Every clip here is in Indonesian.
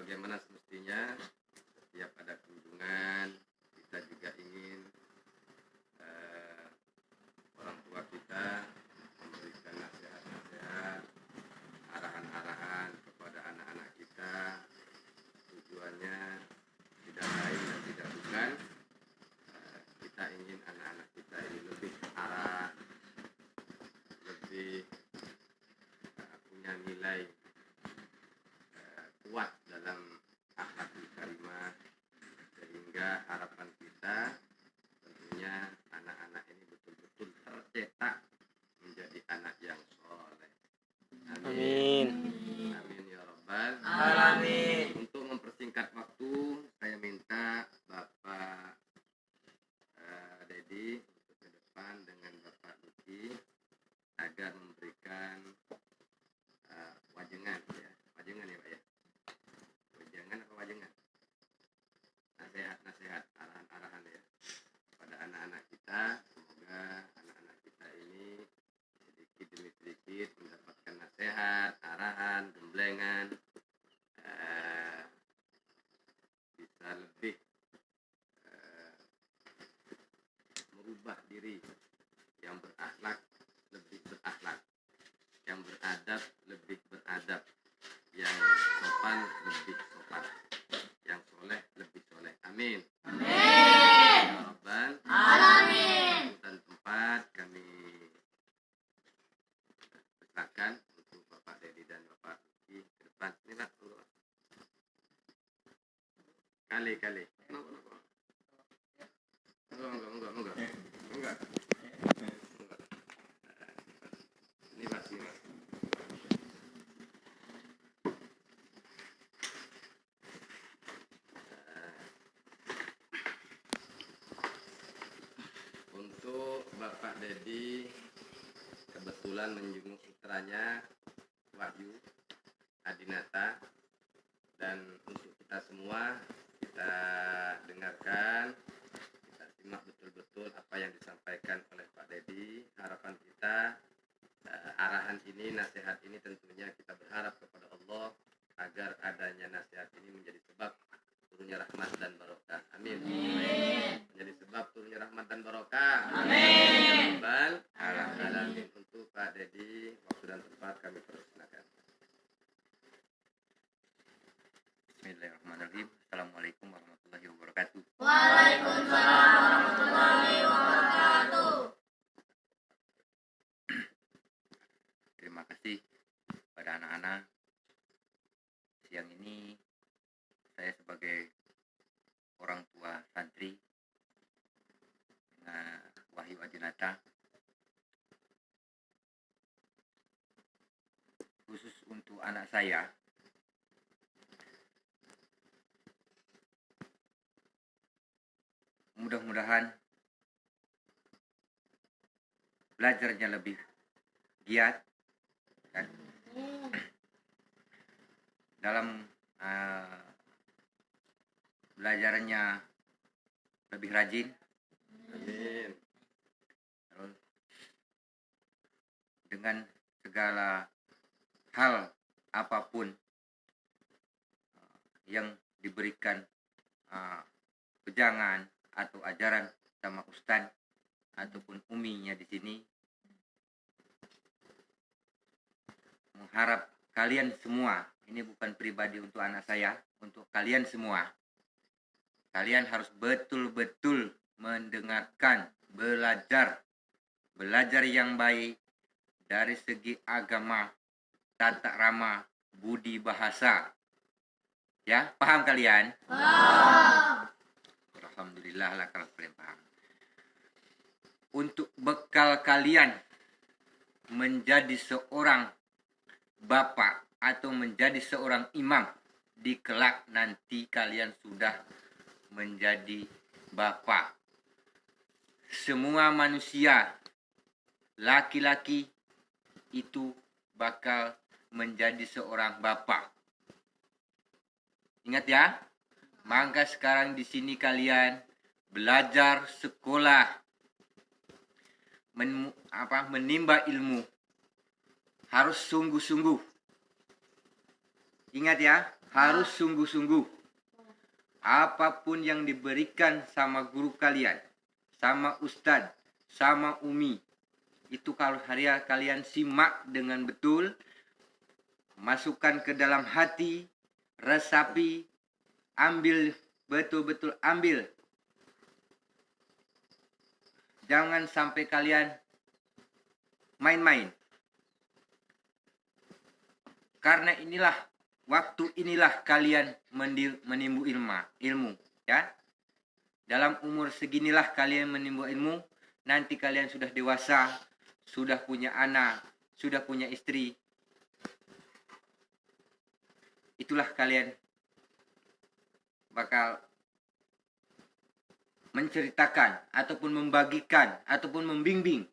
sebagaimana semestinya setiap ada kunjungan kita juga ingin orang tua kita memberikan nasihat-nasihat, arahan-arahan kepada anak-anak kita. Tujuannya tidak lain dan tidak bukan kita ingin anak-anak kita ini lebih arah, lebih punya nilai kuat dalam akhlakul karimah, sehingga harapan kita tentunya anak-anak ini betul-betul tercetak menjadi anak yang soleh. Amin. Amin ya rabbal alamin. Untuk mempersingkat waktu, saya minta Bapak Dedi untuk ke depan dengan Bapak Luki agar memberikan wajengan ya. Wajengan ya Pak ya. Wajengan apa wajengan? Nasihat-nasihat, arahan-arahan ya pada anak-anak kita. Semoga anak-anak kita ini sedikit demi sedikit mendapatkan nasihat, arahan, gemblengan, bisa lebih merubah diri yang berakhlak lebih berakhlak, yang beradab lebih beradab, yang sopan lebih sopan, yang soleh lebih soleh. Amin. Amin. Ya rabbal alamin. Dan tempat kami persilakan untuk Bapak Dedi dan Bapak Luki ke depan. Ini Pak, kali-kali. Enggak. Ini Pak, ini Pak. Untuk Bapak Dedi kebetulan menjenguk putranya Wahyu Adinata, dan untuk kita semua kita dengarkan, kita simak betul-betul apa yang disampaikan oleh Pak Dedi. Harapan kita arahan ini, nasihat ini tentunya kita berharap kepada Allah agar adanya nasihat ini menjadi sebab turunnya rahmat dan barokah. Amin. Amin. Menjadi sebab turunnya rahmat dan barokah. Amin. Alamin. Untuk Pak Dedi, waktu dan tempat kami persilakan. Bismillahirrahmanirrahim. Assalamualaikum warahmatullahi wabarakatuh. Waalaikumsalam warahmatullahi wabarakatuh. Terima kasih pada anak-anak. Siang ini saya sebagai orang tua santri Wahyu Adinata, khusus untuk anak saya, mudah-mudahan belajarnya lebih giat kan? Dalam belajarnya lebih rajin. Amin. Dengan segala hal apapun yang diberikan pejangan atau ajaran sama ustadz ataupun uminya di sini, mengharap kalian semua, ini bukan pribadi untuk anak saya, untuk kalian semua, kalian harus betul-betul mendengarkan, belajar yang baik dari segi agama, tata krama, budi bahasa. Ya, paham kalian? Paham. Alhamdulillah lah kalau kalian paham. Untuk bekal kalian menjadi seorang bapak atau menjadi seorang imam di kelak nanti kalian sudah menjadi bapak. Semua manusia laki-laki itu bakal menjadi seorang bapak. Ingat ya, maka sekarang di sini kalian belajar sekolah, menimba ilmu, harus sungguh-sungguh. Ingat ya, harus sungguh-sungguh. Apapun yang diberikan sama guru kalian, sama ustadz, sama umi, itu kalau kalian simak dengan betul, masukkan ke dalam hati, resapi, ambil, betul-betul ambil. Jangan sampai kalian main-main. Karena waktu inilah kalian menimbu ilmu, ya. Dalam umur seginilah kalian menimbu ilmu. Nanti kalian sudah dewasa, sudah punya anak, sudah punya istri. Itulah kalian bakal menceritakan ataupun membagikan ataupun membimbing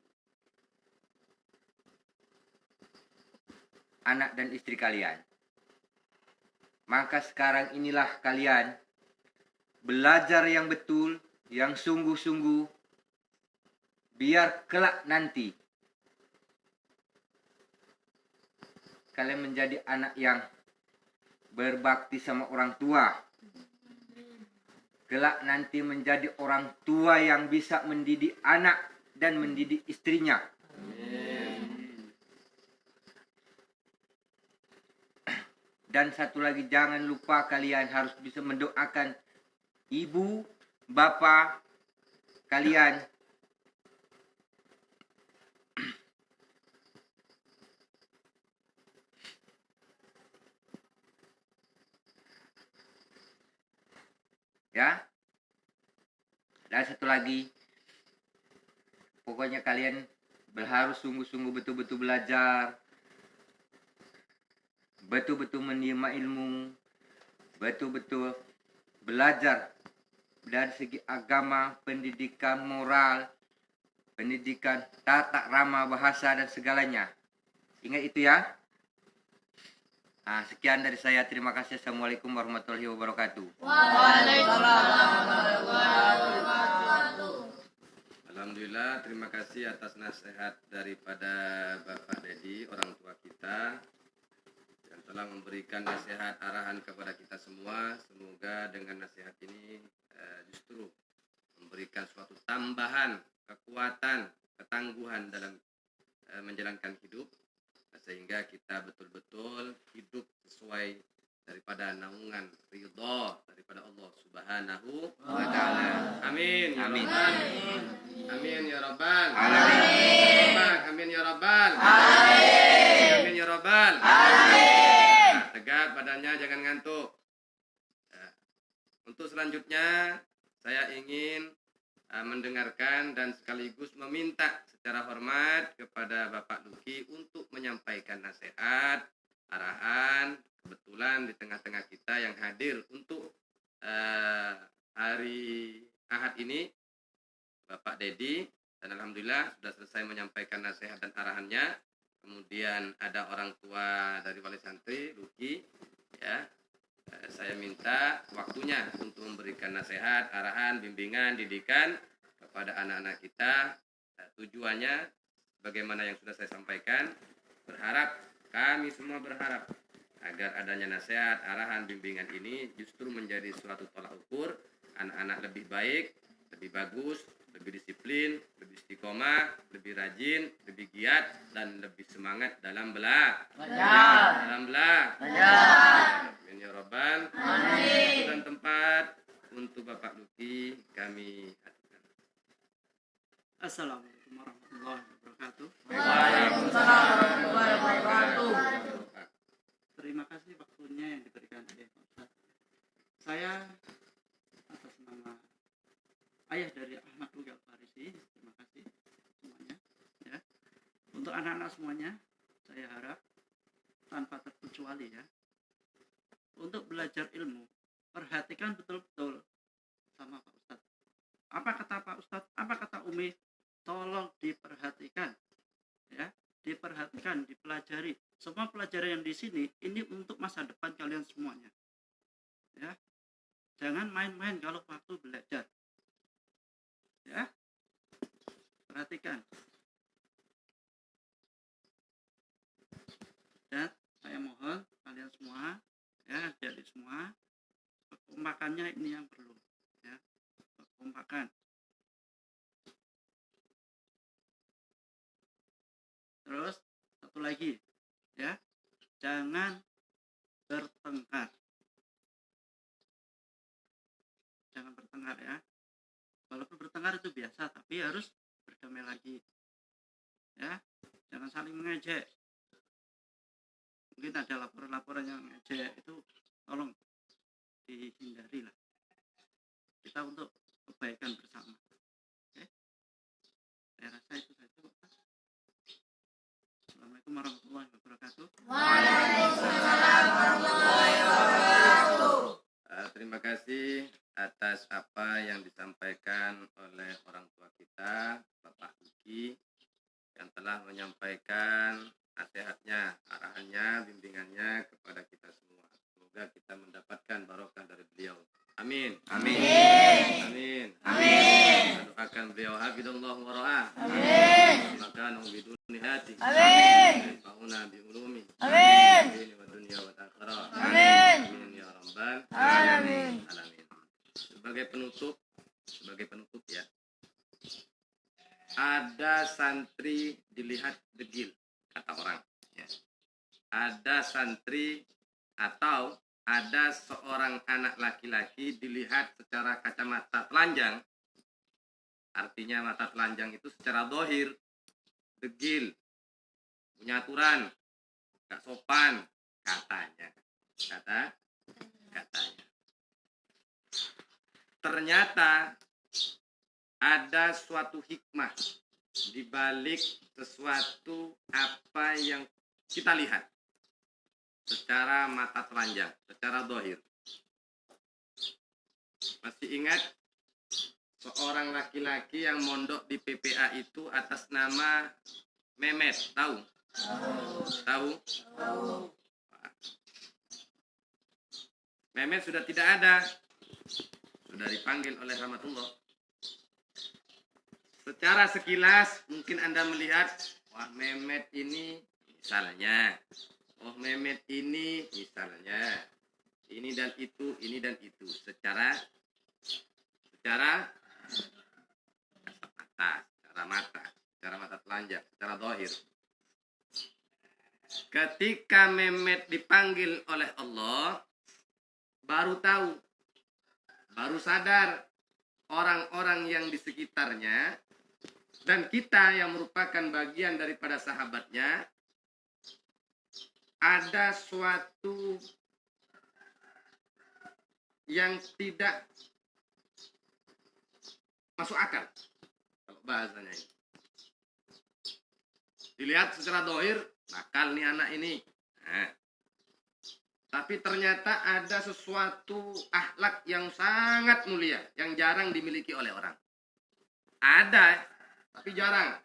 anak dan istri kalian. Maka sekarang inilah kalian belajar yang betul, yang sungguh-sungguh, biar kelak nanti kalian menjadi anak yang berbakti sama orang tua. Kelak nanti menjadi orang tua yang bisa mendidik anak dan mendidik istrinya. Dan satu lagi, jangan lupa kalian harus bisa mendoakan ibu, bapak kalian. Ya. Dan satu lagi, pokoknya kalian harus sungguh-sungguh betul-betul belajar, betul-betul menerima ilmu, betul-betul belajar dari segi agama, pendidikan moral, pendidikan tata rama bahasa dan segalanya. Ingat itu ya. Nah, sekian dari saya. Terima kasih. Assalamualaikum warahmatullahi wabarakatuh. Waalaikumsalam warahmatullahi wabarakatuh. Alhamdulillah, terima kasih atas nasihat daripada Bapak Dedi, orang tua kita, yang telah memberikan nasihat arahan kepada kita semua. Semoga dengan nasihat ini justru memberikan suatu tambahan kekuatan, ketangguhan dalam menjalankan hidup, sehingga kita betul-betul hidup sesuai daripada naungan ridho daripada Allah Subhanahu wa taala. Amin. Amin. Amin ya rabbal Amin. Amin ya rabbal Amin. Amin ya rabbal Amin. Nah, tegak badannya, jangan ngantuk. Nah, untuk selanjutnya saya ingin mendengarkan dan sekaligus meminta secara hormat kepada Bapak Luki untuk menyampaikan nasihat, arahan. Kebetulan di tengah-tengah kita yang hadir untuk hari Ahad ini Bapak Dedi, dan alhamdulillah sudah selesai menyampaikan nasihat dan arahannya. Kemudian ada orang tua dari wali santri Luki, ya. Saya minta waktunya untuk memberikan nasihat, arahan, bimbingan, didikan kepada anak-anak kita. Tujuannya bagaimana yang sudah saya sampaikan, kami semua berharap agar adanya nasihat, arahan, bimbingan ini justru menjadi suatu tolak ukur anak-anak lebih baik, lebih bagus, lebih disiplin, lebih istiqomah, lebih rajin, lebih giat, dan lebih semangat dalam belajar. Amin ya rabbal alamin. Dan tempat untuk Bapak Luki kami hadirkan. Assalamualaikum warahmatullahi wabarakatuh. Waalaikumsalam warahmatullahi wabarakatuh. Terima kasih waktunya yang diberikan oleh Pak Ustaz. Saya atas nama ayah dari Ahmad Luki Al-Farisi, terima kasih semuanya. Ya. Untuk anak-anak semuanya, saya harap tanpa terkecuali ya, untuk belajar ilmu, perhatikan betul-betul sama Pak Ustadz. Apa kata Pak Ustadz? Apa kata Umi? Tolong diperhatikan, ya, diperhatikan, dipelajari. Semua pelajaran yang di sini ini untuk masa depan kalian semuanya, ya. Jangan main-main kalau waktu belajar, ya. Perhatikan. Dan saya mohon kalian semua kekompakannya ini yang perlu, ya, kekompakan. Terus satu lagi, ya, jangan bertengkar. Jangan bertengkar, ya. Walaupun bertengkar itu biasa, tapi harus berdamai lagi, ya. Jangan saling mengejek. Mungkin ada laporan-laporan yang mengejek, itu tolong dihindari lah. Kita untuk kebaikan bersama. Oke? Saya rasa itu saja, Pak. Assalamualaikum warahmatullahi wabarakatuh. Waalaikumsalam warahmatullahi wabarakatuh. Terima kasih atas apa yang disampaikan oleh orang tua kita, Bapak Uki, yang telah menyampaikan nasihatnya, arahannya, bimbingannya kepada kita semua. Semoga kita mendapatkan barokah dari beliau. Amin. Amin. Amin. Amin. Kita doakan beliau hafidhullah wa ra'ah. Amin. Maka bidun nihati. Amin. Fauna bi ulumi. Amin. Ini wa dunia wa akhirah. Amin. Amin ya rabbal Alamin. alamin. Sebagai penutup ya. Ada santri dilihat degil, kata orang. Ya. Ada santri atau ada seorang anak laki-laki dilihat secara kacamata telanjang. Artinya mata telanjang itu secara dohir, degil, punya aturan, gak sopan, katanya. Katanya. Ternyata ada suatu hikmah di balik sesuatu apa yang kita lihat secara mata telanjang, secara dohir. Masih ingat seorang laki-laki yang mondok di PPA itu atas nama Mehmet, tahu? Tahu? Mehmet sudah tidak ada, sudah dipanggil oleh Rahmatullah. Secara sekilas mungkin Anda melihat, wah Mehmet ini misalnya, oh Mehmet ini misalnya, ini dan itu, secara mata telanjang, secara dohir. Ketika Mehmet dipanggil oleh Allah, baru tahu, baru sadar orang-orang yang di sekitarnya dan kita yang merupakan bagian daripada sahabatnya, ada suatu yang tidak masuk akal kalau bahasanya ini. Dilihat secara dohir, nakal nih anak ini. Nah, tapi ternyata ada sesuatu akhlak yang sangat mulia, yang jarang dimiliki oleh orang. Ada, tapi jarang.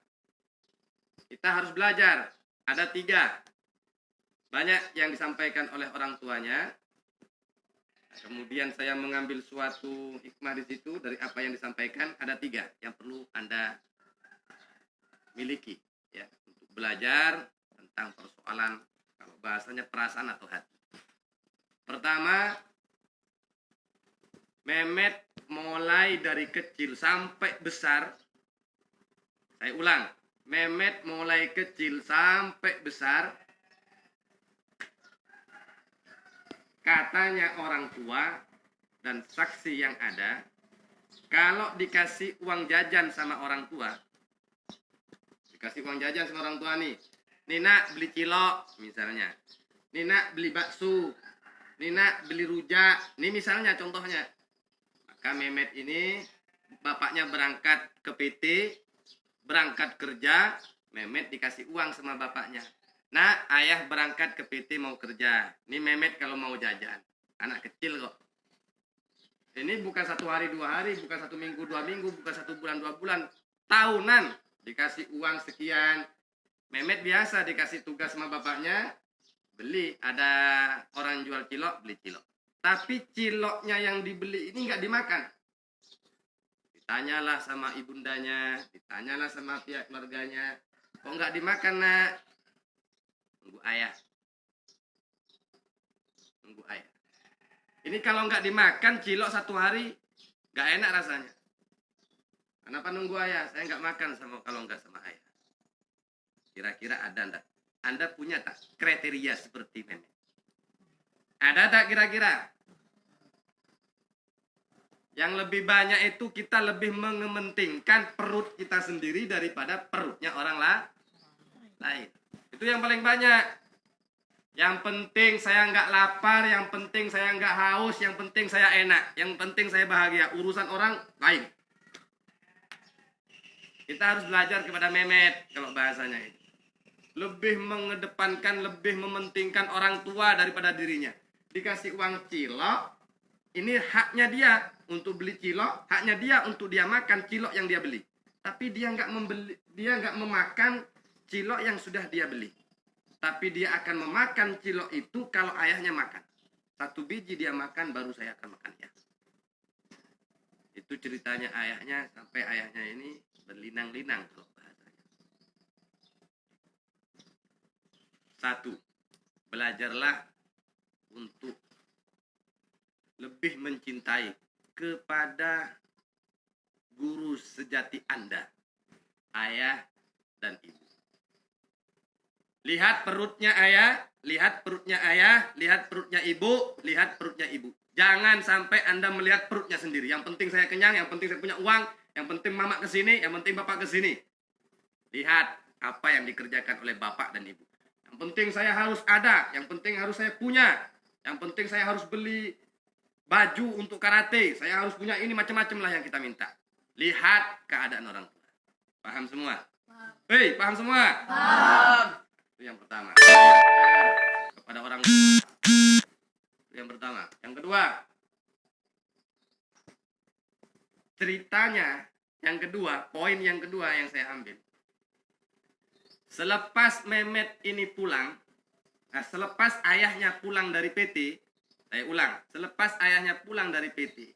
Kita harus belajar. Ada 3. Banyak yang disampaikan oleh orang tuanya. Kemudian saya mengambil suatu hikmah di situ dari apa yang disampaikan. Ada 3 yang perlu Anda miliki, ya, untuk belajar tentang persoalan, kalau bahasanya perasaan atau hati. Pertama, Mehmet mulai dari kecil sampai besar. Saya ulang, Mehmet mulai kecil sampai besar. Katanya orang tua dan saksi yang ada, kalau dikasih uang jajan sama orang tua, dikasih uang jajan sama orang tua nih nak beli cilok misalnya, nak beli bakso, nak beli rujak, ini misalnya contohnya. Maka Mehmet ini bapaknya berangkat ke PT, berangkat kerja, Mehmet dikasih uang sama bapaknya. Nah, ayah berangkat ke PT mau kerja. Ini Mehmet kalau mau jajan. Anak kecil kok. Ini bukan 1 hari 2 hari, bukan 1 minggu 2 minggu, bukan 1 bulan 2 bulan. Tahunan dikasih uang sekian. Mehmet biasa dikasih tugas sama bapaknya, beli. Ada orang jual cilok, beli cilok. Tapi ciloknya yang dibeli ini nggak dimakan. Ditanyalah sama ibundanya, ditanyalah sama pihak keluarganya. Kok nggak dimakan, nak? Nunggu ayah. Ini kalau nggak dimakan cilok 1 hari, nggak enak rasanya. Kenapa nunggu ayah? Saya nggak makan kalau nggak sama ayah. Kira-kira ada enggak? Anda punya tak kriteria seperti Memet? Ada tak kira-kira? Yang lebih banyak itu kita lebih mementingkan perut kita sendiri daripada perutnya orang lain. Itu yang paling banyak. Yang penting saya nggak lapar, yang penting saya nggak haus, yang penting saya enak, yang penting saya bahagia. Urusan orang lain. Kita harus belajar kepada Memet kalau bahasanya itu. Lebih mengedepankan, lebih mementingkan orang tua daripada dirinya. Dikasih uang cilok, ini haknya dia untuk beli cilok, haknya dia untuk dia makan cilok yang dia beli. Tapi dia nggak memakan cilok yang sudah dia beli. Tapi dia akan memakan cilok itu kalau ayahnya makan. 1 biji dia makan, baru saya akan makan ya. Itu ceritanya ayahnya, sampai ayahnya ini berlinang-linang kalau bahasanya. 1. Belajarlah untuk lebih mencintai kepada guru sejati Anda, ayah dan ibu. Lihat perutnya ayah, lihat perutnya ayah, lihat perutnya ibu, lihat perutnya ibu. Jangan sampai Anda melihat perutnya sendiri. Yang penting saya kenyang, yang penting saya punya uang, yang penting mama ke sini, yang penting bapak ke sini. Lihat apa yang dikerjakan oleh bapak dan ibu. Yang penting saya harus ada, yang penting harus saya punya, yang penting saya harus beli baju untuk karate, saya harus punya ini, macam-macam lah yang kita minta. Lihat keadaan orang tua. Paham semua? Hei, paham semua? Paham. Itu yang pertama. Kepada orang tua. Itu yang pertama. Yang kedua, ceritanya yang kedua, poin yang kedua yang saya ambil. Selepas Memet ini pulang, selepas ayahnya pulang dari PT, saya ulang, selepas ayahnya pulang dari PT,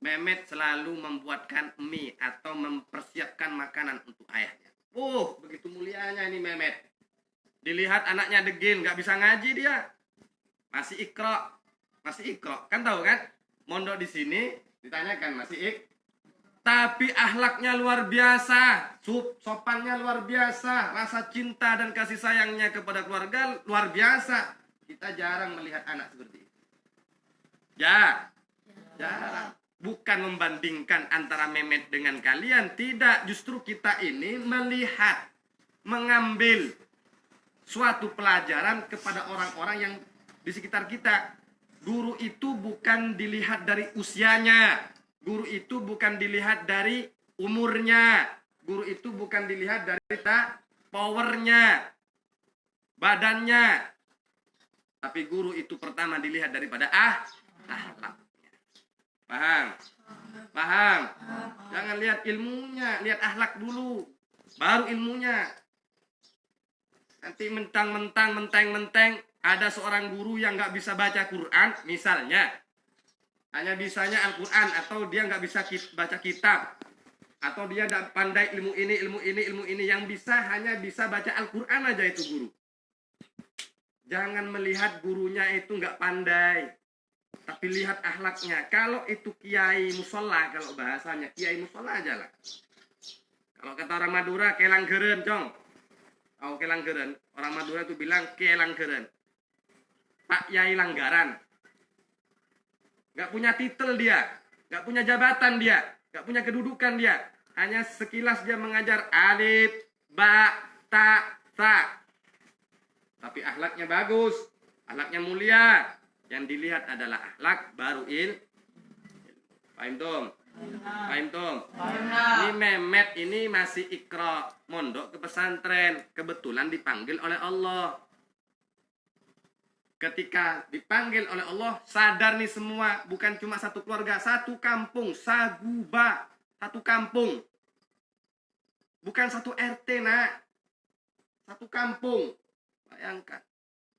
Memet selalu membuatkan mie atau mempersiapkan makanan untuk ayahnya. Begitu mulianya ini Memet. Dilihat anaknya degil, nggak bisa ngaji dia. Masih ikro. Kan tahu kan? Mondok di sini, ditanyakan masih tapi akhlaknya luar biasa, sopannya luar biasa, rasa cinta dan kasih sayangnya kepada keluarga luar biasa. Kita jarang melihat anak seperti itu. Jarang. Bukan membandingkan antara Memet dengan kalian, tidak. Justru kita ini melihat, mengambil suatu pelajaran kepada orang-orang yang di sekitar kita. Guru itu bukan dilihat dari usianya. Guru itu bukan dilihat dari umurnya. Guru itu bukan dilihat dari powernya, badannya. Tapi guru itu pertama dilihat daripada akhlaknya. Paham? Jangan lihat ilmunya, lihat akhlak dulu. Baru ilmunya. Nanti mentang-mentang ada seorang guru yang nggak bisa baca Quran, misalnya. Hanya bisanya Al-Quran, atau dia nggak bisa baca kitab, atau dia tidak pandai ilmu ini, yang hanya bisa baca Al-Quran aja itu guru. Jangan melihat gurunya itu nggak pandai, tapi lihat akhlaknya. Kalau itu kiai musola, kalau bahasanya kiai musola aja lah. Kalau kata orang Madura, kelang geren, cong. Oh, kelang geren. Orang Madura itu bilang kelang geren. Pak Yai Langgaran. Gak punya titel dia, gak punya jabatan dia, gak punya kedudukan dia. Hanya sekilas dia mengajar alif, ba, ta, sa. Tapi akhlaknya bagus, akhlaknya mulia. Yang dilihat adalah akhlak, baru Paham Tom? Ini Memet ini masih ikra, mondok ke pesantren. Kebetulan dipanggil oleh Allah. Ketika dipanggil oleh Allah, sadar nih semua, bukan cuma satu keluarga, satu kampung, Saguba, satu kampung. Bukan satu RT, nak. Satu kampung. Bayangkan.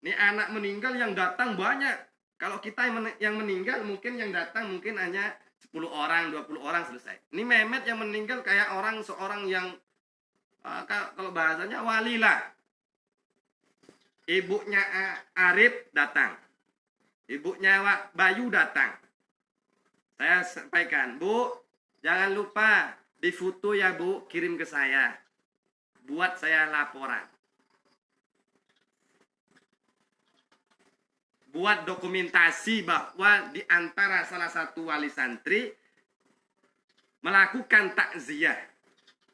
Ini anak meninggal yang datang banyak. Kalau kita yang meninggal, mungkin yang datang mungkin hanya 10 orang, 20 orang selesai. Ini Memet yang meninggal kayak seorang yang, kalau bahasanya wali lah. Ibunya Arif datang. Ibunya Wak Bayu datang. Saya sampaikan, Bu, jangan lupa difoto ya Bu, kirim ke saya. Buat saya laporan. Buat dokumentasi bahwa di antara salah satu wali santri melakukan takziah.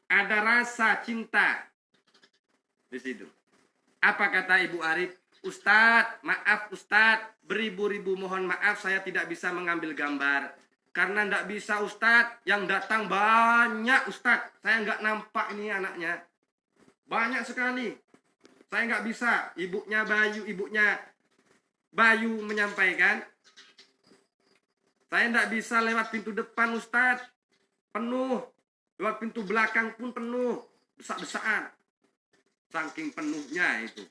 Ada rasa cinta di situ. Apa kata Ibu Arif? Ustadz, maaf Ustadz, beribu-ribu mohon maaf saya tidak bisa mengambil gambar. Karena tidak bisa Ustadz, yang datang banyak Ustadz. Saya nggak nampak ini anaknya. Banyak sekali. Saya nggak bisa. Ibunya Bayu menyampaikan, saya tidak bisa lewat pintu depan Ustadz. Penuh. Lewat pintu belakang pun penuh. Besak-besakan. Saking penuhnya itu.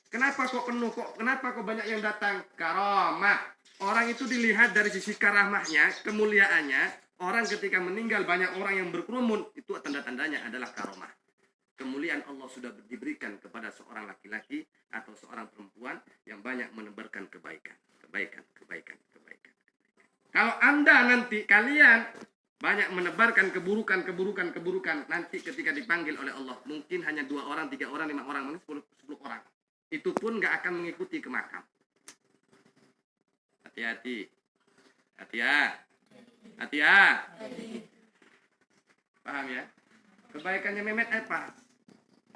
Kenapa kok penuh? Kenapa kok banyak yang datang? Karomah. Orang itu dilihat dari sisi karamahnya, kemuliaannya. Orang ketika meninggal banyak orang yang berkerumun. Itu tanda-tandanya adalah karomah. Kemuliaan Allah sudah diberikan kepada seorang laki-laki atau seorang perempuan yang banyak menebarkan kebaikan. Kebaikan. Kalau Anda nanti kalian banyak menebarkan keburukan, nanti ketika dipanggil oleh Allah, mungkin hanya 2 orang, 3 orang, 5 orang, mungkin 10 orang. Itu pun nggak akan mengikuti ke makam. Hati-hati. Paham ya? Kebaikannya Mehmet apa?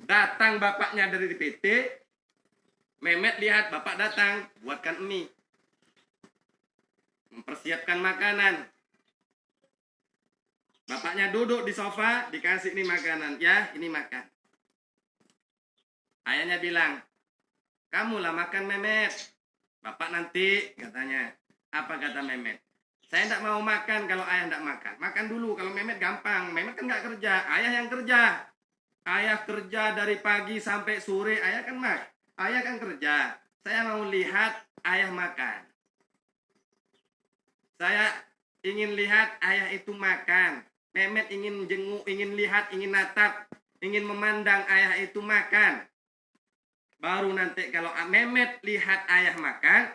Datang bapaknya dari PT, Mehmet lihat bapak datang, buatkan mie. Mempersiapkan makanan. Bapaknya duduk di sofa, dikasih ini makanan. Ya, ini makan. Ayahnya bilang, kamulah makan Mehmet. Bapak nanti, katanya. Apa kata Mehmet? Saya tidak mau makan kalau ayah tidak makan. Makan dulu, kalau Mehmet gampang. Mehmet kan nggak kerja, ayah yang kerja. Ayah kerja dari pagi sampai sore, ayah kan kerja. Saya mau lihat ayah makan. Saya ingin lihat ayah itu makan. Mehmet ingin jenguk, ingin lihat, ingin natap, ingin memandang ayah itu makan. Baru nanti kalau Mehmet lihat ayah makan,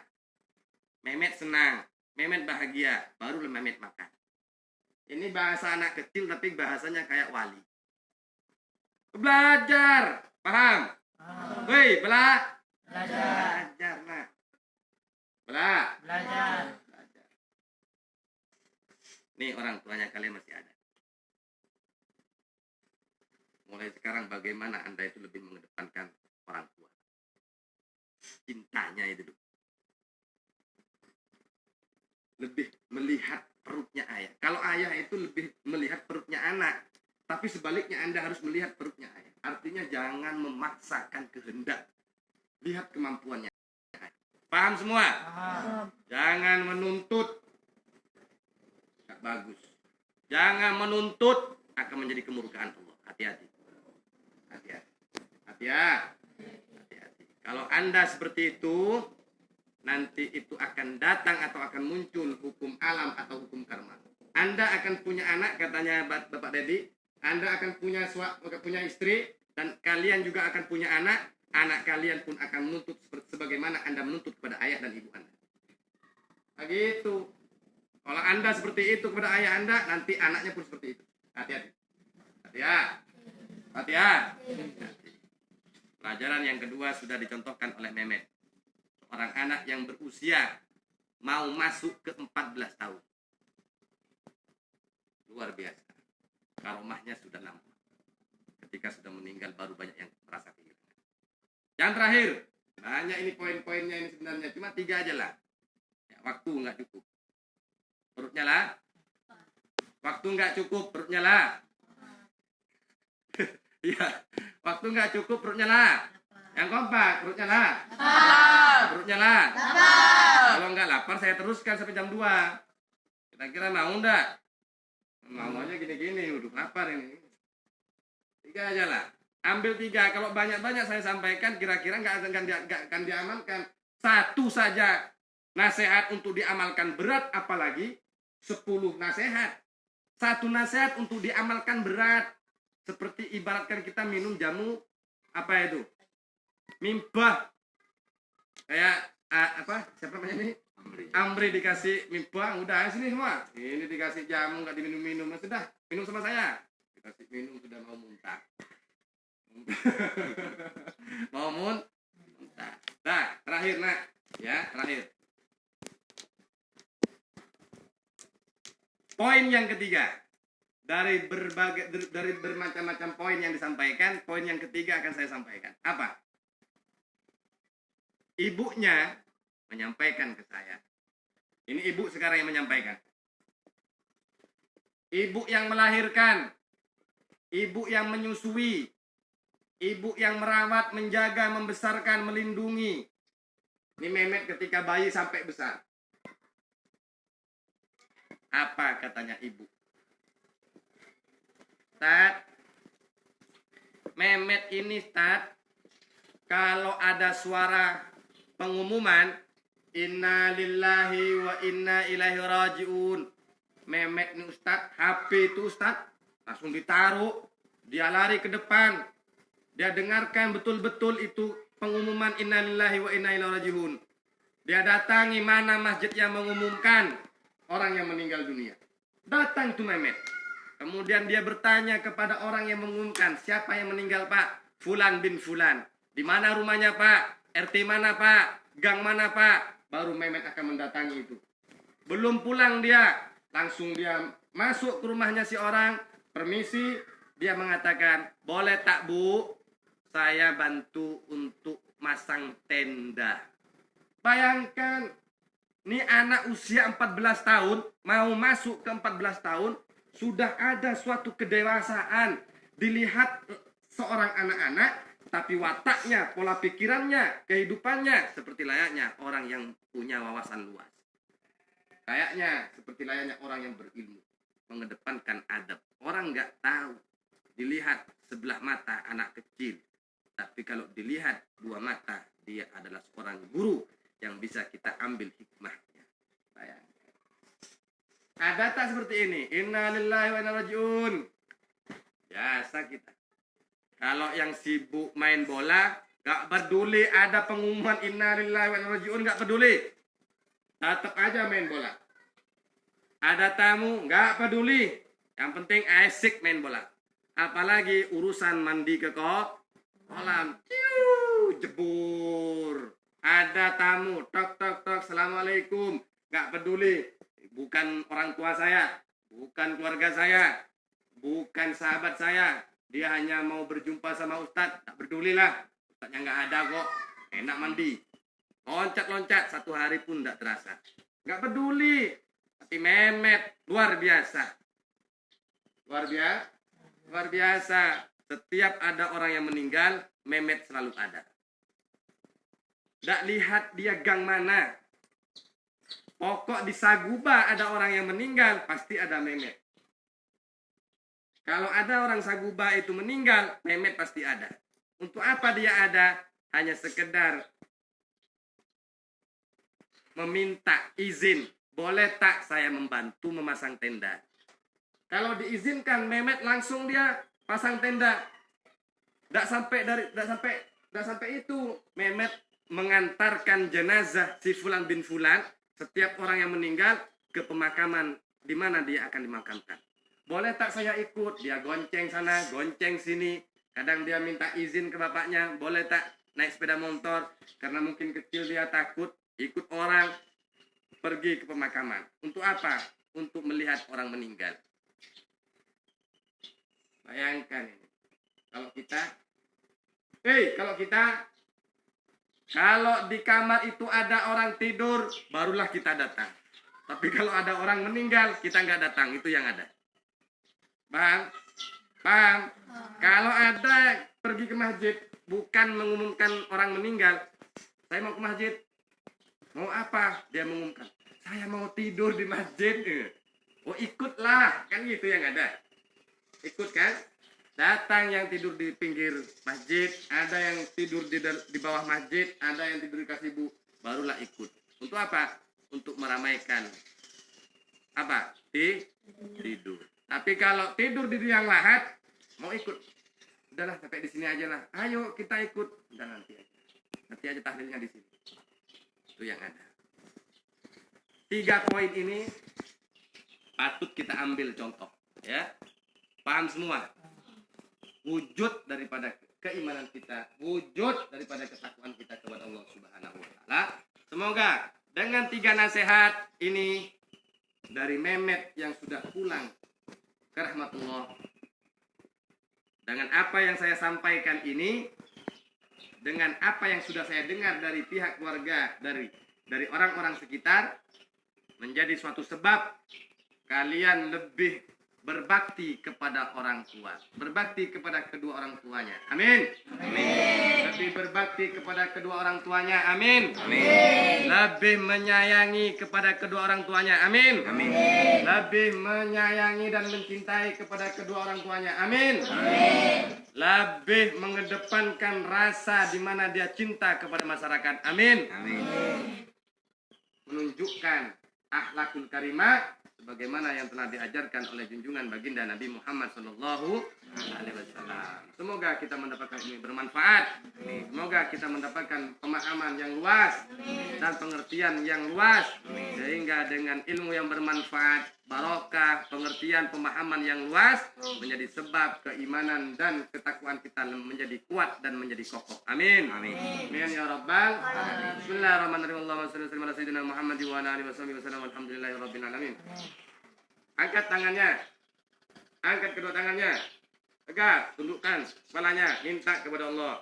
Mehmet senang, Mehmet bahagia, baru Mehmet makan. Ini bahasa anak kecil tapi bahasanya kayak wali. Belajar, paham? Woi, belajar nak. Belajar. Nih orang tuanya kalian masih ada. Mulai sekarang bagaimana Anda itu lebih mengedepankan orang tua. Cintanya itu dulu. Lebih melihat perutnya ayah. Kalau ayah itu lebih melihat perutnya anak. Tapi sebaliknya Anda harus melihat perutnya ayah. Artinya jangan memaksakan kehendak. Lihat kemampuannya. Paham semua? Jangan menuntut. Gak bagus. Jangan menuntut akan menjadi kemurkaan Allah. Hati-hati. Kalau Anda seperti itu, nanti itu akan datang atau akan muncul hukum alam atau hukum karma. Anda akan punya anak, katanya Bapak Dedi. Anda akan punya istri, dan kalian juga akan punya anak. Anak kalian pun akan menuntut sebagaimana Anda menuntut kepada ayah dan ibu Anda. Begitu. Kalau Anda seperti itu kepada ayah Anda, nanti anaknya pun seperti itu. Hati-hati. Pelajaran yang kedua sudah dicontohkan oleh Mehmet. Seorang anak yang berusia mau masuk ke 14 tahun. Luar biasa. Karomahnya sudah nampak. Ketika sudah meninggal baru banyak yang merasa kehilangan. Yang terakhir, banyak ini poin-poinnya ini sebenarnya. Cuma 3 aja lah. Ya, waktu nggak cukup. Perutnya lah. Waktu nggak cukup, perutnya lah. Iya, waktu nggak cukup, perutnya lah. Yang kompak, perutnya lah. Perutnya lah. Kalau nggak lapar, saya teruskan sampai jam 2. Kira-kira mau nggak? Mau aja gini-gini, udah lapar ini. 3 aja lah. Ambil 3. Kalau banyak-banyak saya sampaikan, kira-kira nggak akan diamalkan. 1 saja nasihat untuk diamalkan berat, apalagi 10 nasihat. 1 nasihat untuk diamalkan berat. Seperti ibaratkan kita minum jamu, apa itu? Mimbah. Kayak apa siapa namanya ini? Amri dikasih mie buah, udah sini semua. Ini dikasih jamu nggak diminum-minum, sudah minum sama saya. Dikasih minum sudah mau muntah. Mau muntah. Nah, terakhir nak, ya terakhir. Poin yang ketiga dari bermacam-macam poin yang disampaikan, poin yang ketiga akan saya sampaikan. Apa? Ibunya menyampaikan ke saya. Ini ibu sekarang yang menyampaikan. Ibu yang melahirkan, ibu yang menyusui, ibu yang merawat, menjaga, membesarkan, melindungi. Ini Mehmet ketika bayi sampai besar. Apa katanya ibu? Tat, Mehmet ini Tat, kalau ada suara pengumuman inna lillahi wa inna ilaihi rajiun, Mehmet nih Ustaz, HP itu Ustaz langsung ditaruh, dia lari ke depan, dia dengarkan betul-betul itu pengumuman inna lillahi wa inna ilaihi rajiun. Dia datangi mana masjid yang mengumumkan orang yang meninggal dunia. Datang tuh Mehmet. Kemudian dia bertanya kepada orang yang mengumumkan, siapa yang meninggal Pak? Fulan bin Fulan. Di mana rumahnya Pak? RT mana Pak? Gang mana Pak? Baru Mehmet akan mendatangi itu. Belum pulang dia, langsung dia masuk ke rumahnya si orang, permisi, dia mengatakan, boleh tak Bu? Saya bantu untuk masang tenda. Bayangkan, ini anak usia 14 tahun, mau masuk ke 14 tahun, sudah ada suatu kedewasaan. Dilihat seorang anak-anak, tapi wataknya, pola pikirannya, kehidupannya seperti layaknya orang yang punya wawasan luas. Kayaknya seperti layaknya orang yang berilmu, mengedepankan adab. Orang nggak tahu, dilihat sebelah mata anak kecil, tapi kalau dilihat dua mata, dia adalah seorang guru yang bisa kita ambil hikmahnya. Bayangkan. Ada tak seperti ini? Inna lillahi wa inna ilaihi rajiun. Biasa kita. Kalau yang sibuk main bola, gak peduli ada pengumuman inna lillahi wa inna ilaihi rajiun, gak peduli. Tetap aja main bola. Ada tamu, gak peduli. Yang penting asik main bola. Apalagi urusan mandi ke kolam. Jebur. Ada tamu, tok tok tok, assalamualaikum. Gak peduli. Bukan orang tua saya, bukan keluarga saya, bukan sahabat saya. Dia hanya mau berjumpa sama Ustadz, tak pedulilah. Ustadznya nggak ada kok, enak mandi. Loncat-loncat, satu hari pun tidak terasa. Nggak peduli. Tapi Mehmet, luar biasa. Luar biasa. Setiap ada orang yang meninggal, Mehmet selalu ada. Nggak lihat dia gang mana. Pokok di Saguba ada orang yang meninggal, pasti ada Mehmet. Kalau ada orang Saguba itu meninggal, Mehmet pasti ada. Untuk apa dia ada? Hanya sekedar meminta izin. Boleh tak saya membantu memasang tenda? Kalau diizinkan, Mehmet langsung dia pasang tenda. Tidak sampai itu. Mehmet mengantarkan jenazah si Fulan bin Fulan, setiap orang yang meninggal ke pemakaman di mana dia akan dimakamkan. Boleh tak saya ikut? Dia gonceng sana, gonceng sini. Kadang dia minta izin ke bapaknya, boleh tak naik sepeda motor? Karena mungkin kecil dia takut, ikut orang pergi ke pemakaman. Untuk apa? Untuk melihat orang meninggal. Bayangkan ini. Kalau di kamar itu ada orang tidur, barulah kita datang. Tapi kalau ada orang meninggal, kita nggak datang. Itu yang ada. Paham? Kalau ada pergi ke masjid, bukan mengumumkan orang meninggal. Saya mau ke masjid. Mau apa? Dia mengumumkan. Saya mau tidur di masjid. Oh ikutlah. Kan gitu yang ada. Ikut kan? Datang yang tidur di pinggir masjid. Ada yang tidur di bawah masjid. Ada yang tidur di kasih barulah ikut. Untuk apa? Untuk meramaikan. Apa? Tidur. Tapi kalau tidur di liang lahat, mau ikut. Udahlah, sampai di sini aja lah. Ayo kita ikut. Udah nanti aja. Nanti aja tahlilnya di sini. Itu yang ada. 3 poin ini patut kita ambil contoh, ya. Paham semua? Wujud daripada keimanan kita, wujud daripada ketakwaan kita kepada Allah Subhanahu wa taala. Semoga dengan 3 nasihat ini dari Mehmet yang sudah pulang ke rahmatullah, dengan apa yang saya sampaikan ini, dengan apa yang sudah saya dengar dari pihak keluarga, dari orang-orang sekitar, menjadi suatu sebab kalian lebih berbakti kepada orang tua, berbakti kepada kedua orang tuanya. Amin. Amin. Lebih berbakti kepada kedua orang tuanya. Amin. Amin. Lebih menyayangi kepada kedua orang tuanya. Amin. Amin. Lebih menyayangi dan mencintai kepada kedua orang tuanya. Amin. Amin. Lebih mengedepankan rasa di mana dia cinta kepada masyarakat. Amin. Amin. Menunjukkan akhlakul karimah sebagaimana yang telah diajarkan oleh junjungan baginda Nabi Muhammad sallallahu alaihi wasallam. Semoga kita mendapatkan ini bermanfaat. Semoga kita mendapatkan pemahaman yang luas dan pengertian yang luas, sehingga dengan ilmu yang bermanfaat, barokah, pengertian, pemahaman yang luas menjadi sebab keimanan dan ketakwaan kita menjadi kuat dan menjadi kokoh. Amin. Amin. Amin ya rabbal alamin. Bismillahirrahmanirrahim. Allahumma shalli ala sayyidina Muhammad wa ala alihi wasallam. Alhamdulillahirabbil alamin. Angkat tangannya. Angkat kedua tangannya. Tegak, tundukkan kepalanya, minta kepada Allah.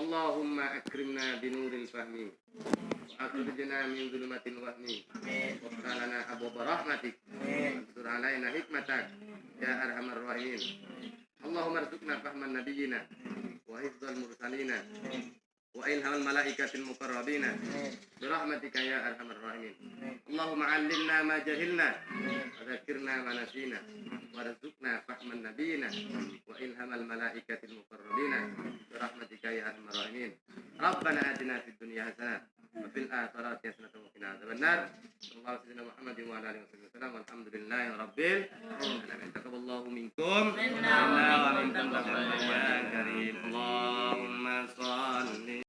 Allahumma akrimna binuril fahmi wa akhrijna min dhulumatil wahmi wa lana abwaaba rahmatik wa alaina hikmatak ya arhamar rahimin. Allahumma arzuqna fahman nabiyyina wa hifdzal mursalina wa ilhamal malaikatil muqarrabina bi rahmatika ya arhamar rahimin. Allahumma 'allimna ma jahilna wa dzakkirna ma nasina warzuqna fahman nabiyyina wa ilhamal malaikatil muqarrabina bi rahmatika ya arhamar rahimin. Rabbana atina fid dunya hasanah wa fil akhirati hasanah wa qina adzabannar. Sallallahu alaihi wa Muhammadin wa ala alihi wasallam. Walhamdulillahi rabbil alamin. Taqabbalallahu minkum minna wa minkum ya karim. Allahumma shalli